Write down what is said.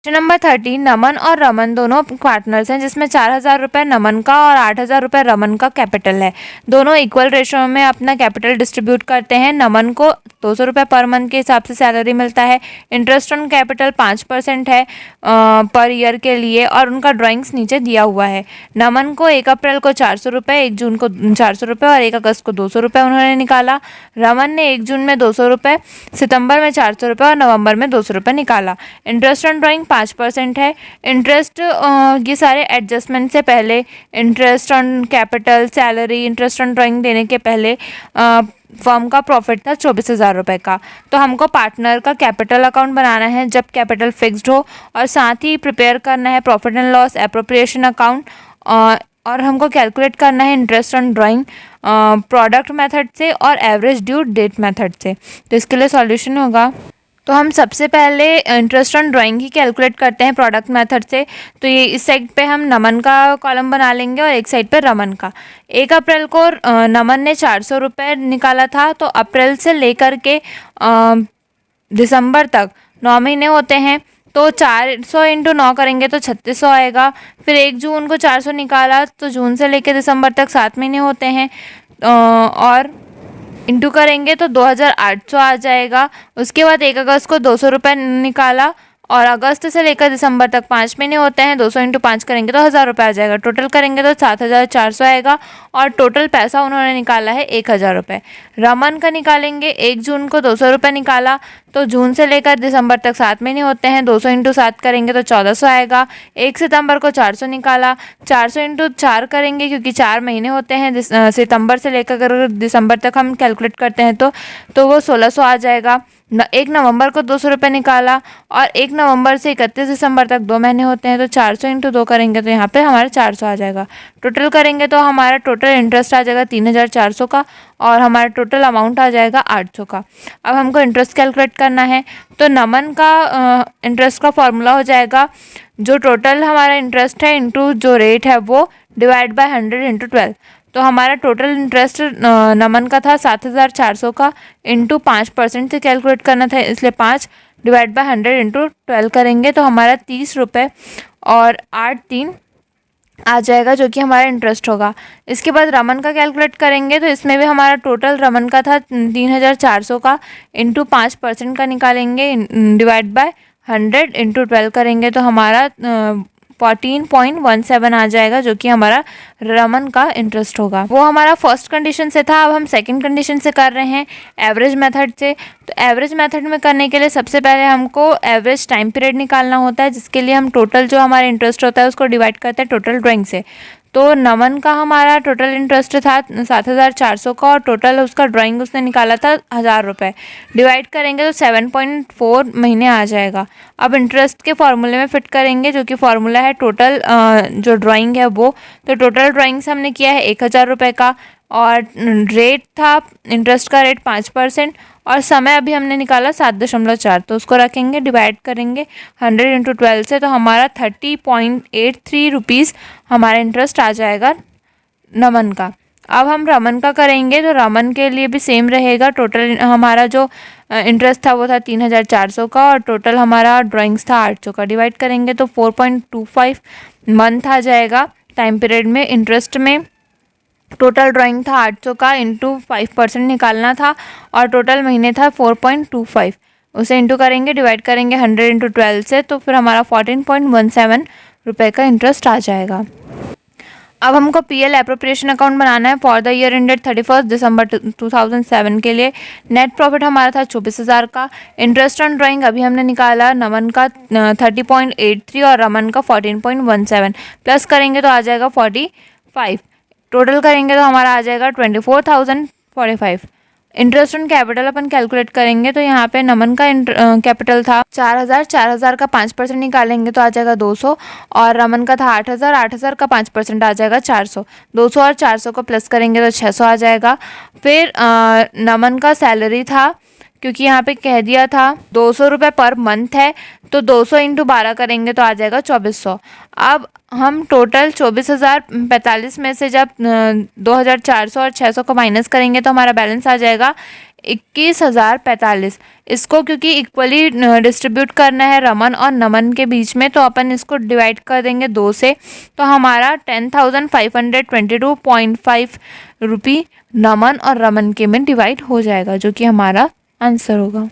Question number 30, नमन और रमन दोनों partners हैं जिसमें 4,000 रुपये नमन का और 8,000 रुपये रमन का कैपिटल है। दोनों इक्वल रेशो में अपना कैपिटल डिस्ट्रीब्यूट करते हैं। नमन को 200 रुपये पर मंथ के हिसाब से सैलरी मिलता है। इंटरेस्ट ऑन कैपिटल 5% है पर ईयर के लिए, और उनका ड्राइंग्स नीचे दिया हुआ है। नमन को 1 अप्रैल को 400 रुपये, 1 जून को 400 रुपये और 1 अगस्त को 200 रुपये उन्होंने निकाला। रमन ने 1 जून में 200 रुपये, सितंबर में 400 रुपये और नवंबर में 200 रुपये निकाला। इंटरेस्ट ऑन ड्राइंग 5% है। इंटरेस्ट ये सारे एडजस्टमेंट से पहले, interest on capital, salary, interest on drawing देने के पहले फर्म का प्रॉफिट था 24,000 रुपये का। तो हमको पार्टनर का कैपिटल अकाउंट बनाना है जब कैपिटल फिक्स्ड हो, और साथ ही प्रिपेयर करना है profit and loss appropriation account, और हमको कैलकुलेट करना है interest on drawing product method से और एवरेज ड्यू डेट मेथड से। तो इसके लिए सॉल्यूशन होगा, तो हम सबसे पहले interest on drawing he calculate करते हैं प्रोडक्ट मेथड से। तो ये इस साइड पे हम नमन का कॉलम बना लेंगे और एक साइड पे रमन का। 1 अप्रैल को नमन ने 400 रुपये निकाला था, तो अप्रैल से लेकर के दिसंबर तक 9 महीने होते हैं, तो 400 इंटू 9 करेंगे तो 3600 आएगा। फिर 1 जून को 400 निकाला, तो जून से लेकर दिसंबर तक 7 महीने होते हैं, और इंटू करेंगे तो 2,800 आ जाएगा। उसके बाद 1 अगस्त को 200 रुपये निकाला, और अगस्त से लेकर दिसंबर तक 5 महीने होते हैं, 200 इंटू 5 करेंगे तो 1,000 रुपये आ जाएगा। टोटल करेंगे तो 7,400 आएगा, और टोटल पैसा उन्होंने निकाला है 1,000 रुपये। रमन का निकालेंगे, 1 जून को 200 रुपये निकाला, तो जून से लेकर दिसंबर तक 7 महीने होते हैं, 200 इंटू 7 करेंगे तो 1,400 आएगा। 1 सितंबर को 400 निकाला, 400 इंटू 4 करेंगे क्योंकि 4 महीने होते हैं, सितंबर से लेकर अगर दिसंबर तक हम कैलकुलेट करते हैं तो वो 1,600 आ जाएगा। 1 नवंबर को 200 रुपये निकाला, और 1 नवंबर से 31 दिसंबर तक 2 महीने होते हैं, तो 400 इंटू 2 करेंगे तो यहाँ पे हमारा 400 आ जाएगा। टोटल करेंगे तो हमारा टोटल इंटरेस्ट आ जाएगा 3,400 का, और हमारा टोटल अमाउंट आ जाएगा 800 का। अब हमको इंटरेस्ट कैलकुलेट करना है, तो नमन का इंटरेस्ट का फॉर्मूला हो जाएगा, जो टोटल हमारा इंटरेस्ट है इंटू जो रेट है वो डिवाइड बाय 100 इंटू 12। तो हमारा टोटल इंटरेस्ट नमन का था 7,400 का, इंटू 5% से कैलकुलेट करना था, इसलिए 5 डिवाइड बाय 100 इंटू 12 करेंगे तो हमारा 30 रुपये और 8 आ जाएगा, जो कि हमारा इंटरेस्ट होगा। इसके बाद रमन का कैलकुलेट करेंगे, तो इसमें भी हमारा टोटल रमन का था 3,400 का, इंटू 5% का निकालेंगे, डिवाइड बाय 100 इंटू 12 करेंगे तो हमारा 14.17 आ जाएगा, जो कि हमारा रमन का इंटरेस्ट होगा। वो हमारा फर्स्ट कंडीशन से था। अब हम सेकंड कंडीशन से कर रहे हैं एवरेज मेथड से। तो एवरेज मेथड में करने के लिए सबसे पहले हमको एवरेज टाइम पीरियड निकालना होता है, जिसके लिए हम टोटल जो हमारा इंटरेस्ट होता है उसको डिवाइड करते हैं टोटल ड्राइंग से। तो नमन का हमारा टोटल इंटरेस्ट था 7,400 का, और टोटल उसका ड्राइंग उसने निकाला था 1,000 रुपये। डिवाइड करेंगे तो 7.4 महीने आ जाएगा। अब इंटरेस्ट के फॉर्मूले में फिट करेंगे, जो कि फॉर्मूला है टोटल जो ड्राइंग है वो। तो टोटल ड्राइंग से हमने किया है 1,000 रुपये का, और रेट था इंटरेस्ट का रेट 5%, और समय अभी हमने निकाला 7.4, तो उसको रखेंगे, डिवाइड करेंगे 100 इंटू 12 से, तो हमारा 30.83 रुपीज़ हमारा इंटरेस्ट आ जाएगा नमन का। अब हम रमन का करेंगे, तो रमन के लिए भी सेम रहेगा। टोटल हमारा जो इंटरेस्ट था वो था 3,400 का, और टोटल हमारा ड्राइंग्स था 800 का। डिवाइड करेंगे तो 4.25 मंथ आ जाएगा टाइम पीरियड में। इंटरेस्ट में टोटल ड्राइंग था 800 का, इंटू 5% निकालना था, और टोटल महीने था 4.25। उसे इंटू करेंगे, डिवाइड करेंगे 100 इंटू 12 से, तो फिर हमारा 14.17 रुपये का इंटरेस्ट आ जाएगा। अब हमको पीएल एप्रोप्रिएशन अकाउंट बनाना है फॉर द ईयर एंडेड 31 दिसंबर 2007 के लिए। नेट प्रॉफिट हमारा था 24,000 का। इंटरेस्ट ऑन ड्राइंग अभी हमने निकाला, नमन का 30.83 और रमन का 14.17, प्लस करेंगे तो आ जाएगा 45। टोटल करेंगे तो हमारा आ जाएगा 24,045। Interest on capital upon calculate करेंगे, तो यहाँ पे नमन का कैपिटल था 4,000 का 5% निकालेंगे तो आ जाएगा 200, और रमन का था 8,000 का 5% आ जाएगा 400। 200 और 400 को प्लस करेंगे तो 600 आ जाएगा। फिर नमन का सैलरी था, क्योंकि यहाँ पे कह दिया था 200 रुपये पर मंथ है, तो 200 इंटू 12 करेंगे तो आ जाएगा 2,400। अब हम टोटल 24,045 में से जब 2,400 और 600 को माइनस करेंगे तो हमारा बैलेंस आ जाएगा 21,045। इसको क्योंकि इक्वली डिस्ट्रीब्यूट करना है रमन और नमन के बीच में, तो अपन इसको डिवाइड कर देंगे 2 से। तो हमारा 10,522.5 रुपी नमन और रमन के में डिवाइड हो जाएगा, जो कि हमारा आंसर होगा।